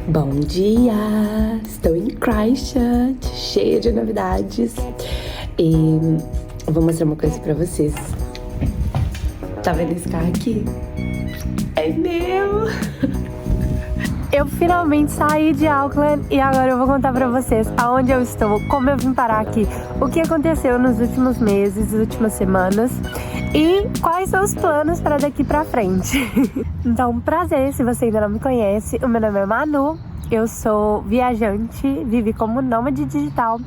Bom dia! Estou em Christchurch, cheia de novidades e vou mostrar uma coisa pra vocês. Tá vendo esse carro aqui? É meu! Eu finalmente saí de Auckland e agora eu vou contar pra vocês aonde eu estou, como eu vim parar aqui, o que aconteceu nos últimos meses, nas últimas semanas e quais são os planos para daqui pra frente. Então, prazer, se você ainda não me conhece, o meu nome é Manu, eu sou viajante, vivo como nômade digital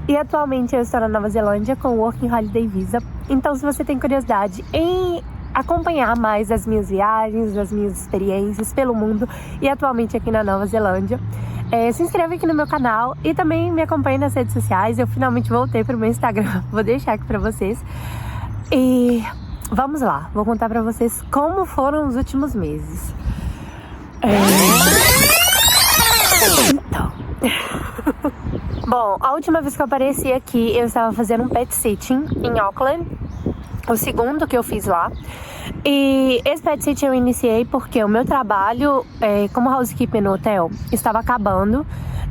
e atualmente eu estou na Nova Zelândia com o Working Holiday Visa. Então, se você tem curiosidade em acompanhar mais as minhas viagens, as minhas experiências pelo mundo e atualmente aqui na Nova Zelândia, se inscreve aqui no meu canal e também me acompanhe nas redes sociais. Eu finalmente voltei para o meu Instagram, vou deixar aqui para vocês. E vamos lá, vou contar para vocês como foram os últimos meses. Então, bom, a última vez que eu apareci aqui, eu estava fazendo um pet sitting em Auckland, o segundo que eu fiz lá. E esse pet sitting eu iniciei porque o meu trabalho como housekeeper no hotel estava acabando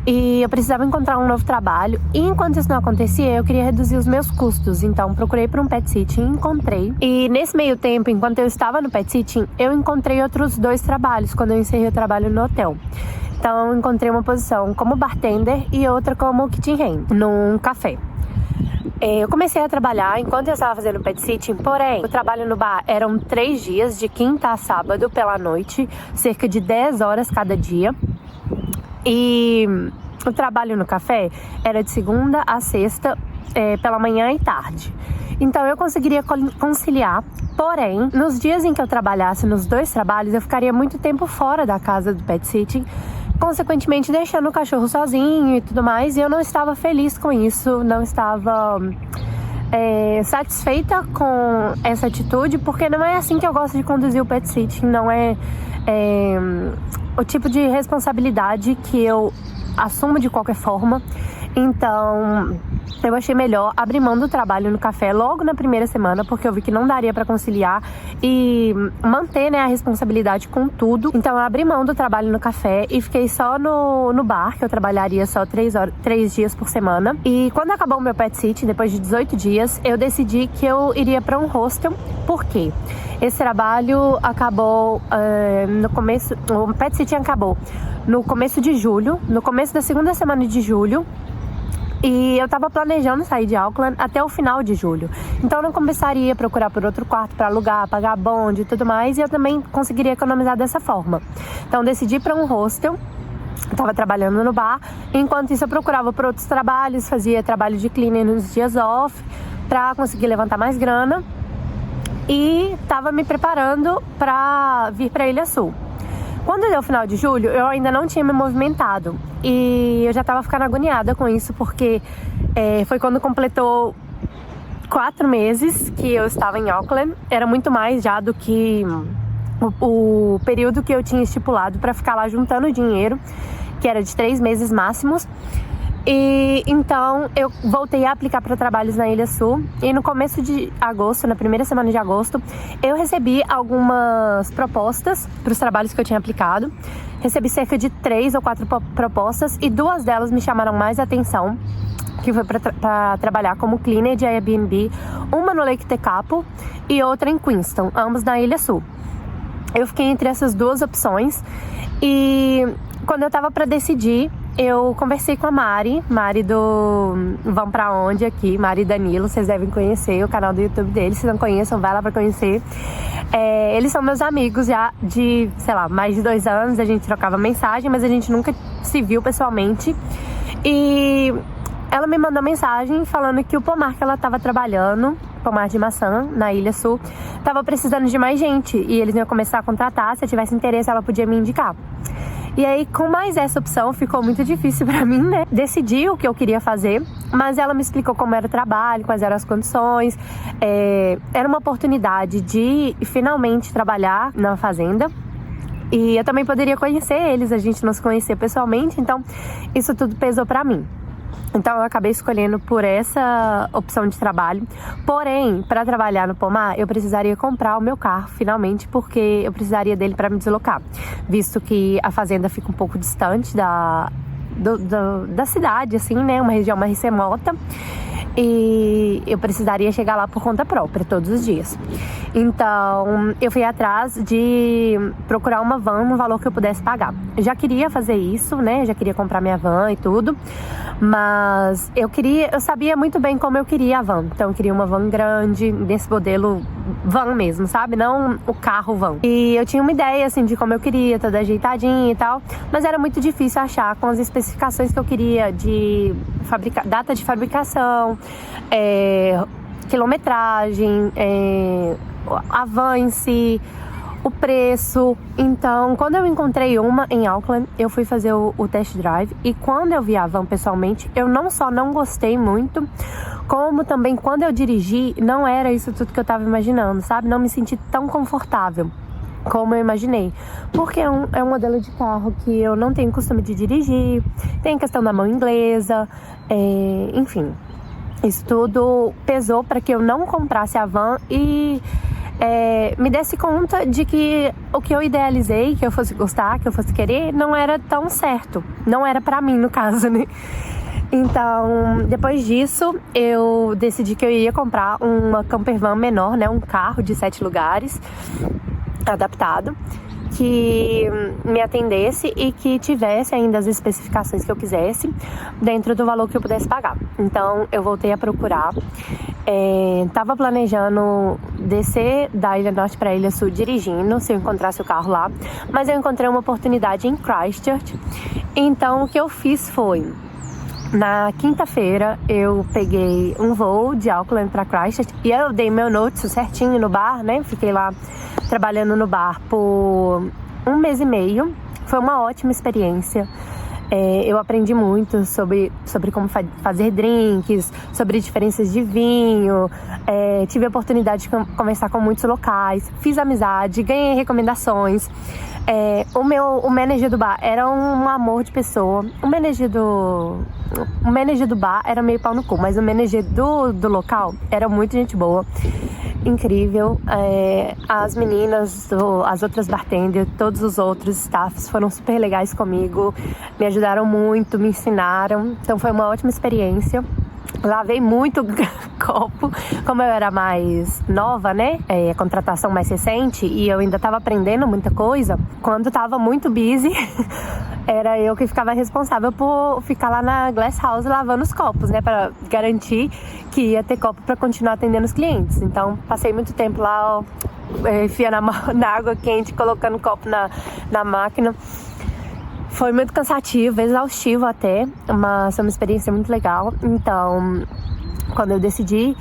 e eu precisava encontrar um novo trabalho. E enquanto isso não acontecia, eu queria reduzir os meus custos. Então procurei por um pet sitting e encontrei. E nesse meio tempo, enquanto eu estava no pet sitting, eu encontrei outros 2 trabalhos quando eu encerrei o trabalho no hotel. Então eu encontrei uma posição como bartender e outra como kitchen hand, num café. Eu comecei a trabalhar enquanto eu estava fazendo pet sitting, porém, o trabalho no bar eram 3 dias, de quinta a sábado pela noite, cerca de 10 horas cada dia. E o trabalho no café era de segunda a sexta, pela manhã e tarde. Então eu conseguiria conciliar, porém, nos dias em que eu trabalhasse nos 2 trabalhos, eu ficaria muito tempo fora da casa do pet sitting, consequentemente deixando o cachorro sozinho e tudo mais, e eu não estava feliz com isso, não estava satisfeita com essa atitude, porque não é assim que eu gosto de conduzir o pet sitting, não é o tipo de responsabilidade que eu assumo de qualquer forma. Então eu achei melhor abrir mão do trabalho no café logo na primeira semana, porque eu vi que não daria para conciliar e manter, a responsabilidade com tudo. Então eu abri mão do trabalho no café e fiquei só no bar, que eu trabalharia só 3 dias por semana. E quando acabou o meu pet sitting, depois de 18 dias, eu decidi que eu iria para um hostel. Por quê? Esse trabalho acabou no começo, o pet sitting acabou no começo de julho, no começo da segunda semana de julho. E eu tava planejando sair de Auckland até o final de julho. Então eu não começaria a procurar por outro quarto para alugar, pagar bonde e tudo mais. E eu também conseguiria economizar dessa forma. Então decidi para um hostel. Tava trabalhando no bar. Enquanto isso eu procurava por outros trabalhos. Fazia trabalho de cleaner nos dias off para conseguir levantar mais grana. E tava me preparando para vir para Ilha Sul. Quando deu o final de julho, eu ainda não tinha me movimentado e eu já tava ficando agoniada com isso, porque foi quando completou 4 meses que eu estava em Auckland. Era muito mais já do que o período que eu tinha estipulado para ficar lá juntando dinheiro, que era de 3 meses máximos. E então eu voltei a aplicar para trabalhos na Ilha Sul e no começo de agosto, na primeira semana de agosto, eu recebi algumas propostas para os trabalhos que eu tinha aplicado. Recebi cerca de 3 ou 4 propostas e 2 delas me chamaram mais atenção, que foi para trabalhar como cleaner de Airbnb, uma no Lake Tekapo e outra em Queenstown, ambas na Ilha Sul. Eu fiquei entre essas 2 opções e quando eu tava para decidir, eu conversei com a Mari do Vão Pra Onde aqui, Mari e Danilo, vocês devem conhecer o canal do YouTube deles, se não conheçam, vai lá pra conhecer. Eles são meus amigos já de, mais de 2 anos, a gente trocava mensagem, mas a gente nunca se viu pessoalmente. E ela me mandou mensagem falando que o pomar que ela tava trabalhando, pomar de maçã, na Ilha Sul, tava precisando de mais gente e eles iam começar a contratar, se eu tivesse interesse ela podia me indicar. E aí, com mais essa opção, ficou muito difícil pra mim, decidir o que eu queria fazer. Mas ela me explicou como era o trabalho, quais eram as condições. Era uma oportunidade de finalmente trabalhar na fazenda. E eu também poderia conhecer eles, a gente não se conhecia pessoalmente. Então, isso tudo pesou pra mim. Então eu acabei escolhendo por essa opção de trabalho. Porém, para trabalhar no pomar, eu precisaria comprar o meu carro finalmente, porque eu precisaria dele para me deslocar, visto que a fazenda fica um pouco distante da cidade, assim, né? Uma região mais remota. E eu precisaria chegar lá por conta própria, todos os dias. Então, eu fui atrás de procurar uma van no valor que eu pudesse pagar. Eu já queria fazer isso, né? Já queria comprar minha van e tudo. Mas eu sabia muito bem como eu queria a van. Então, eu queria uma van grande, desse modelo van mesmo, sabe? Não o carro van. E eu tinha uma ideia, assim, de como eu queria, toda ajeitadinha e tal. Mas era muito difícil achar com as especificações que eu queria de data de fabricação, quilometragem, a van em si, o preço. Então, quando eu encontrei uma em Auckland, eu fui fazer o test drive. E quando eu vi a van pessoalmente, eu não só não gostei muito, como também quando eu dirigi, não era isso tudo que eu tava imaginando, sabe? Não me senti tão confortável como eu imaginei, porque é um modelo de carro que eu não tenho costume de dirigir, tem questão da mão inglesa, enfim, isso tudo pesou para que eu não comprasse a van e me desse conta de que o que eu idealizei, que eu fosse gostar, que eu fosse querer, não era tão certo, não era para mim no caso, né? Então, depois disso, eu decidi que eu ia comprar uma campervan menor, né, um carro de 7 lugares, adaptado, que me atendesse e que tivesse ainda as especificações que eu quisesse dentro do valor que eu pudesse pagar. Então eu voltei a procurar, tava planejando descer da Ilha Norte para a Ilha Sul dirigindo, se eu encontrasse o carro lá, mas eu encontrei uma oportunidade em Christchurch. Então o que eu fiz foi, na quinta-feira eu peguei um voo de Auckland para Christchurch e eu dei meu notice certinho no bar, né? Fiquei lá trabalhando no bar por 1 mês e meio. Foi uma ótima experiência. Eu aprendi muito sobre como fazer drinks, sobre diferenças de vinho. Tive a oportunidade de conversar com muitos locais, fiz amizade, ganhei recomendações. O manager do bar era um amor de pessoa. O manager do bar era meio pau no cu, mas o manager do local era muito gente boa, incrível. As meninas, as outras bartenders, todos os outros staffs foram super legais comigo, me ajudaram muito, me ensinaram. Então foi uma ótima experiência. Lavei muito copo, como eu era mais nova, né? A contratação mais recente e eu ainda tava aprendendo muita coisa. Quando tava muito busy, era eu que ficava responsável por ficar lá na Glass House lavando os copos, né? Pra garantir que ia ter copo pra continuar atendendo os clientes. Então, passei muito tempo lá, enfiando na água quente, colocando copo na máquina. Foi muito cansativo, exaustivo até, mas foi uma experiência muito legal. Então, quando eu decidi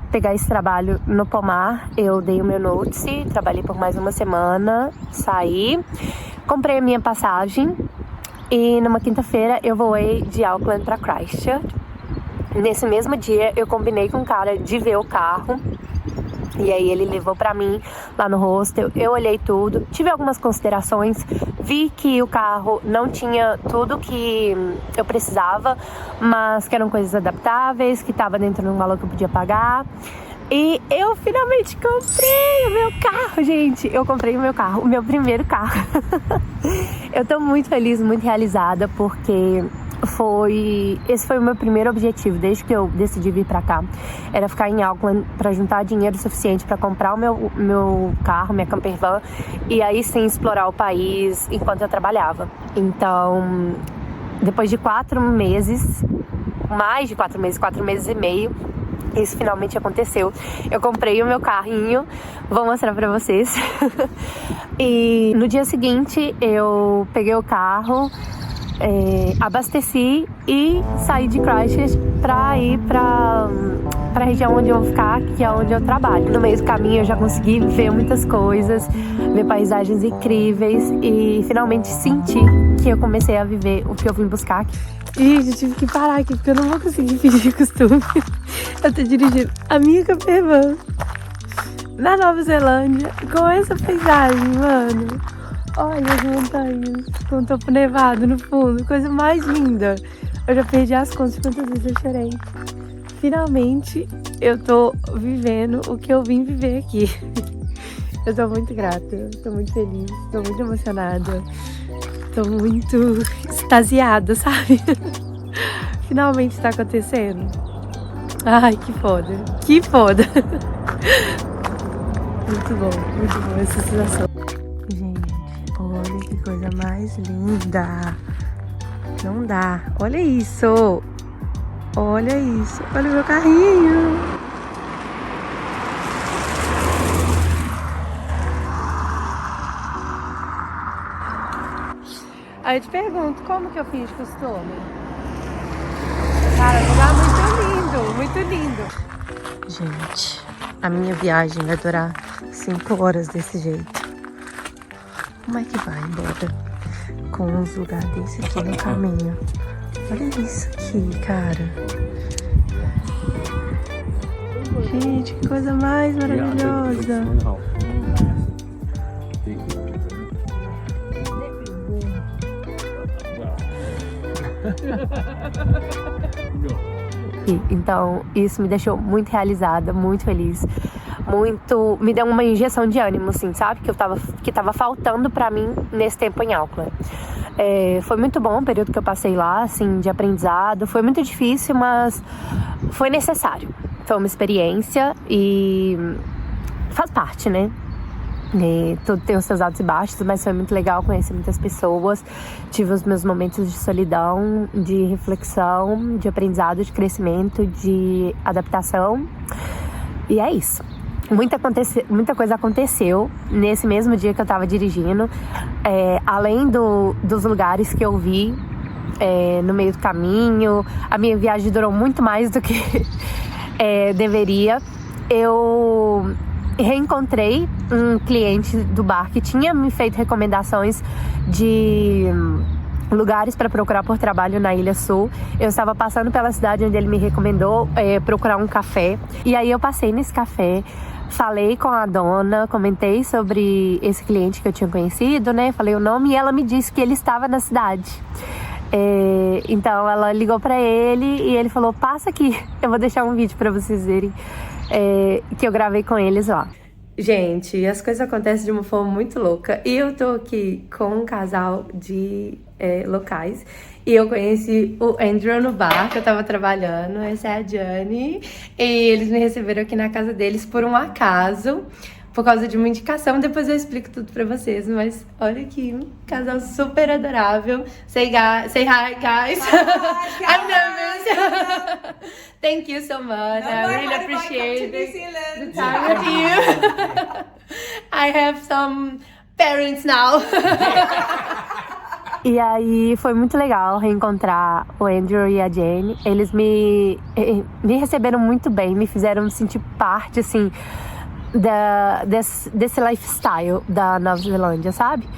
pegar esse trabalho no pomar, eu dei o meu notice, trabalhei por mais uma semana, saí, comprei a minha passagem e numa quinta-feira eu voei de Auckland para Christchurch. Nesse mesmo dia eu combinei com um cara de ver o carro. E aí ele levou pra mim lá no hostel, eu olhei tudo, tive algumas considerações, vi que o carro não tinha tudo que eu precisava, mas que eram coisas adaptáveis, que tava dentro de um valor que eu podia pagar. E eu finalmente comprei o meu carro, gente! Eu comprei o meu carro, o meu primeiro carro. Eu tô muito feliz, muito realizada, porque esse foi o meu primeiro objetivo desde que eu decidi vir pra cá. Era ficar em Auckland pra juntar dinheiro suficiente pra comprar o meu carro, minha campervan, e aí sim explorar o país enquanto eu trabalhava. Então, depois de 4 meses, mais de 4 meses, 4 meses e meio, isso finalmente aconteceu. Eu comprei o meu carrinho, vou mostrar pra vocês. E no dia seguinte eu peguei o carro, abasteci e saí de Christchurch pra ir pra região onde eu vou ficar, que é onde eu trabalho. No meio do caminho eu já consegui ver muitas coisas, ver paisagens incríveis e finalmente senti que eu comecei a viver o que eu vim buscar aqui. Gente, eu tive que parar aqui porque eu não vou conseguir fingir costume. Eu tô dirigindo a minha campervan na Nova Zelândia com essa paisagem, mano. Olha as montanhas com o topo nevado no fundo, coisa mais linda. Eu já perdi as contas de quantas vezes eu chorei. Finalmente, eu tô vivendo o que eu vim viver aqui. Eu tô muito grata, tô muito feliz, tô muito emocionada. Tô muito extasiada, sabe? Finalmente tá acontecendo. Ai, que foda. Que foda. Muito bom essa sensação. Gente, olha que coisa mais linda. Não dá. Olha isso. Olha isso. Olha o meu carrinho. Aí eu te pergunto, como que eu fiz de costume? Cara, lugar muito lindo. Gente, a minha viagem vai durar 5 horas desse jeito. Como é que vai embora com uns lugares desse aqui no caminho? Olha isso aqui, cara. Gente, que coisa mais maravilhosa. Então, isso me deixou muito realizada, muito feliz. Me deu uma injeção de ânimo, assim, sabe? Que tava faltando pra mim nesse tempo em Auckland. Foi muito bom o período que eu passei lá, assim, de aprendizado. Foi muito difícil, mas foi necessário. Foi uma experiência e faz parte, né? Tudo tem os seus altos e baixos, mas foi muito legal conhecer muitas pessoas. Tive os meus momentos de solidão, de reflexão, de aprendizado, de crescimento, de adaptação. E é isso. Muita coisa aconteceu nesse mesmo dia que eu tava dirigindo. Além dos lugares que eu vi no meio do caminho. A minha viagem durou muito mais do que deveria. Eu reencontrei um cliente do bar que tinha me feito recomendações de lugares para procurar por trabalho na Ilha Sul. Eu estava passando pela cidade onde ele me recomendou procurar um café. E aí eu passei nesse café, falei com a dona, comentei sobre esse cliente que eu tinha conhecido, né? Falei o nome e ela me disse que ele estava na cidade. Então ela ligou para ele e ele falou: passa aqui, eu vou deixar um vídeo para vocês verem que eu gravei com eles lá. Gente, as coisas acontecem de uma forma muito louca. E eu tô aqui com um casal de locais. E eu conheci o Andrew no bar que eu tava trabalhando. Essa é a Jane. E eles me receberam aqui na casa deles por um acaso, por causa de uma indicação. Depois eu explico tudo pra vocês. Mas olha aqui, um casal super adorável. Say hi, guys. I'm nervous. Thank you so much. I really appreciate the time with you. I have some parents now. E aí foi muito legal reencontrar o Andrew e a Jane. Eles me receberam muito bem, me fizeram me sentir parte, assim, desse lifestyle da Nova Zelândia, sabe?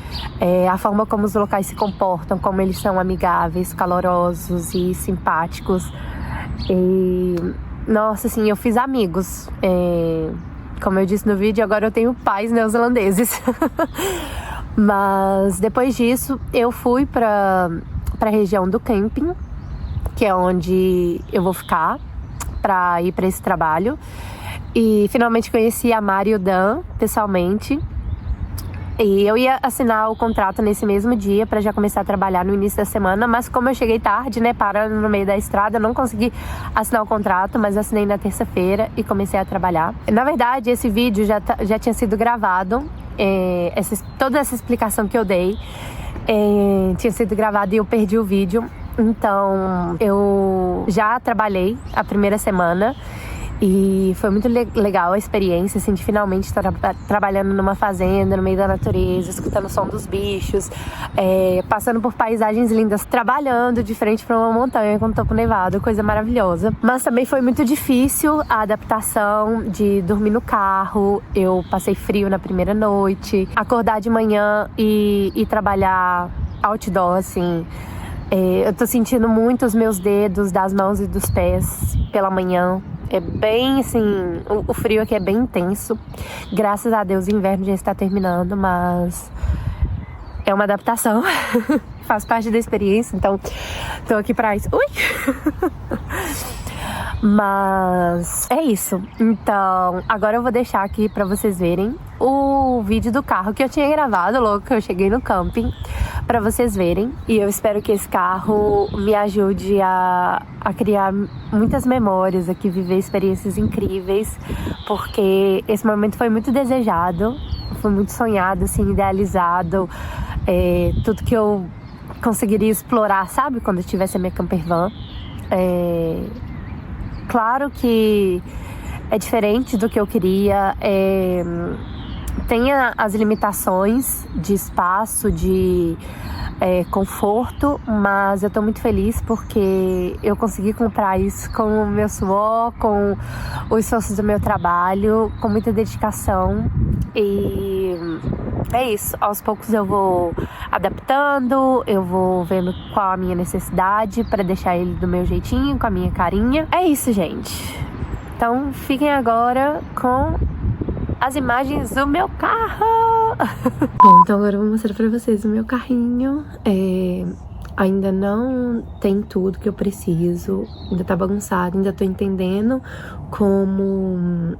A forma como os locais se comportam, como eles são amigáveis, calorosos e simpáticos. E, nossa, assim, eu fiz amigos. Como eu disse no vídeo, agora eu tenho pais neozelandeses. Mas depois disso, eu fui pra região do camping, que é onde eu vou ficar pra ir pra esse trabalho. E finalmente conheci a Mari e o Dan pessoalmente. E eu ia assinar o contrato nesse mesmo dia pra já começar a trabalhar no início da semana. Mas como eu cheguei tarde, né, parando no meio da estrada, eu não consegui assinar o contrato. Mas assinei na terça-feira e comecei a trabalhar. Na verdade, esse vídeo já tinha sido gravado. Toda essa explicação que eu dei tinha sido gravada e eu perdi o vídeo. Então eu já trabalhei a primeira semana e foi muito legal a experiência, assim, de finalmente estar trabalhando numa fazenda, no meio da natureza, escutando o som dos bichos, passando por paisagens lindas, trabalhando de frente para uma montanha com topo nevado, coisa maravilhosa. Mas também foi muito difícil a adaptação de dormir no carro. Eu passei frio na primeira noite, acordar de manhã e trabalhar outdoor, assim. Eu tô sentindo muito os meus dedos das mãos e dos pés pela manhã. É bem, assim, o frio aqui é bem intenso. Graças a Deus o inverno já está terminando, mas é uma adaptação. faz parte da experiência, então tô aqui pra isso. Ui! Mas é isso. Então, agora eu vou deixar aqui pra vocês verem o vídeo do carro que eu tinha gravado logo que eu cheguei no camping, pra vocês verem. E eu espero que esse carro me ajude a criar muitas memórias aqui, viver experiências incríveis, porque esse momento foi muito desejado, foi muito sonhado, assim, idealizado. Tudo que eu conseguiria explorar, sabe? Quando eu tivesse a minha camper van. Claro que é diferente do que eu queria, tem as limitações de espaço, de conforto, mas eu tô muito feliz porque eu consegui comprar isso com o meu suor, com o esforço do meu trabalho, com muita dedicação. E é isso, aos poucos eu vou adaptando, eu vou vendo qual a minha necessidade para deixar ele do meu jeitinho, com a minha carinha. É isso, gente. Então fiquem agora com as imagens do meu carro. Bom, então agora eu vou mostrar pra vocês o meu carrinho. Ainda não tem tudo que eu preciso, ainda tá bagunçado, ainda tô entendendo como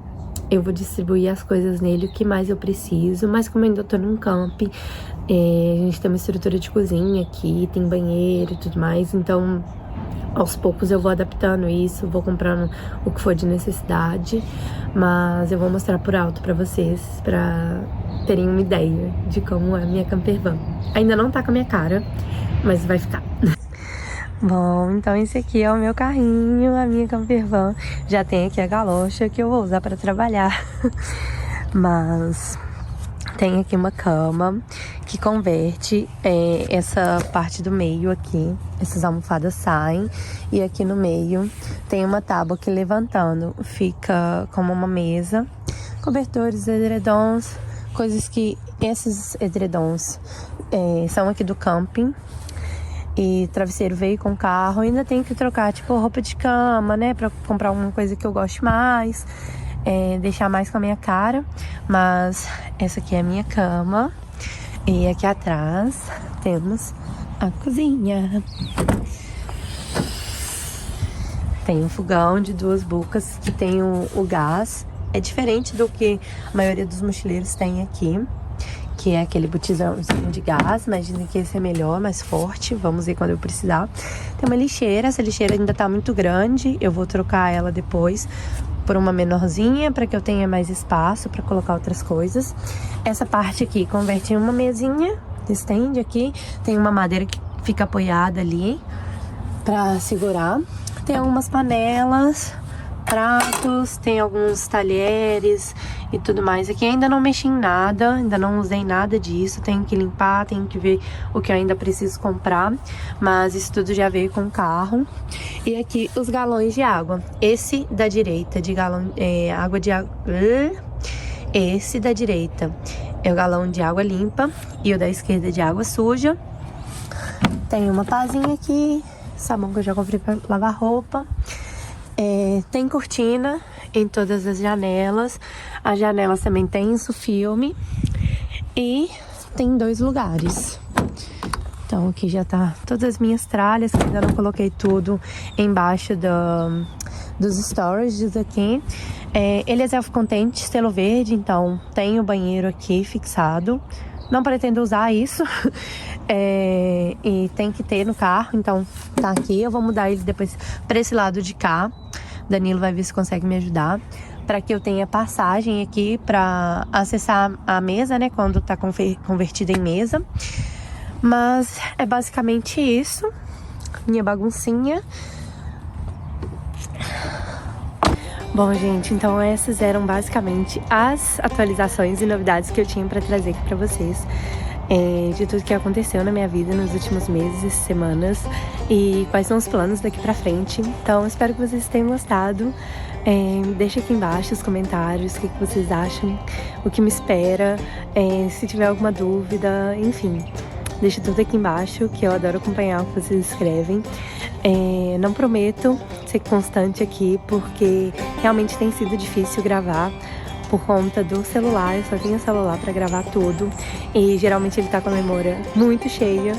eu vou distribuir as coisas nele, o que mais eu preciso. Mas como eu ainda tô num camping, a gente tem uma estrutura de cozinha aqui, tem banheiro e tudo mais, então aos poucos eu vou adaptando isso, vou comprando o que for de necessidade, mas eu vou mostrar por alto pra vocês, pra terem uma ideia de como é a minha camper van. Ainda não tá com a minha cara, mas vai ficar. Bom, então esse aqui é o meu carrinho, a minha camper van. Já tem aqui a galocha que eu vou usar para trabalhar. Mas tem aqui uma cama que converte essa parte do meio aqui. Essas almofadas saem. E aqui no meio tem uma tábua que levantando fica como uma mesa. Cobertores, edredons, coisas que esses edredons são aqui do camping. E travesseiro veio com o carro. Ainda tenho que trocar, tipo, roupa de cama, né? Pra comprar alguma coisa que eu goste mais. Deixar mais com a minha cara. Mas essa aqui é a minha cama. E aqui atrás temos a cozinha. Tem um fogão de 2 bocas que tem o gás. É diferente do que a maioria dos mochileiros tem aqui, que é aquele botijãozinho de gás, mas dizem que esse é melhor, mais forte. Vamos ver quando eu precisar. Tem uma lixeira, essa lixeira ainda tá muito grande, eu vou trocar ela depois por uma menorzinha, para que eu tenha mais espaço para colocar outras coisas. Essa parte aqui converte em uma mesinha, estende aqui, tem uma madeira que fica apoiada ali para segurar. Tem algumas panelas, pratos, tem alguns talheres e tudo mais. Aqui ainda não mexi em nada, ainda não usei nada disso. Tenho que limpar, tenho que ver o que eu ainda preciso comprar, mas isso tudo já veio com o carro. E aqui os galões de água. Esse da direita de galão, água de água. Esse da direita é o galão de água limpa e o da esquerda de água suja. Tem uma pazinha aqui, sabão que eu já comprei para lavar roupa. Tem cortina em todas as janelas. As janelas também tem insufilme. E tem 2 lugares. Então aqui já tá todas as minhas tralhas, que ainda não coloquei tudo embaixo dos storages aqui. Ele é self-contained, selo verde, então tem o banheiro aqui fixado. Não pretendo usar isso. E tem que ter no carro, então tá aqui. Eu vou mudar ele depois pra esse lado de cá. Danilo vai ver se consegue me ajudar, para que eu tenha passagem aqui para acessar a mesa, né, quando tá convertida em mesa. Mas é basicamente isso, minha baguncinha. Bom, gente, então essas eram basicamente as atualizações e novidades que eu tinha para trazer aqui para vocês. De tudo que aconteceu na minha vida nos últimos meses e semanas e quais são os planos daqui pra frente. Então, espero que vocês tenham gostado. Deixa aqui embaixo os comentários, o que vocês acham, o que me espera, se tiver alguma dúvida, enfim. Deixa tudo aqui embaixo, que eu adoro acompanhar o que vocês escrevem. Não prometo ser constante aqui, porque realmente tem sido difícil gravar por conta do celular. Eu só tenho celular pra gravar tudo e geralmente ele tá com a memória muito cheia,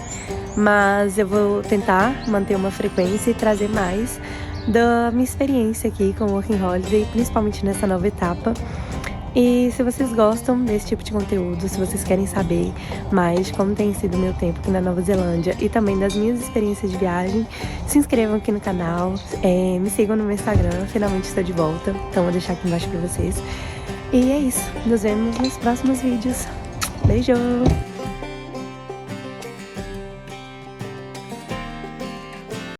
mas eu vou tentar manter uma frequência e trazer mais da minha experiência aqui com o Working Holiday, principalmente nessa nova etapa. E se vocês gostam desse tipo de conteúdo, se vocês querem saber mais de como tem sido o meu tempo aqui na Nova Zelândia e também das minhas experiências de viagem, se inscrevam aqui no canal, me sigam no meu Instagram, finalmente estou de volta, então vou deixar aqui embaixo pra vocês. E é isso, nos vemos nos próximos vídeos. Beijo!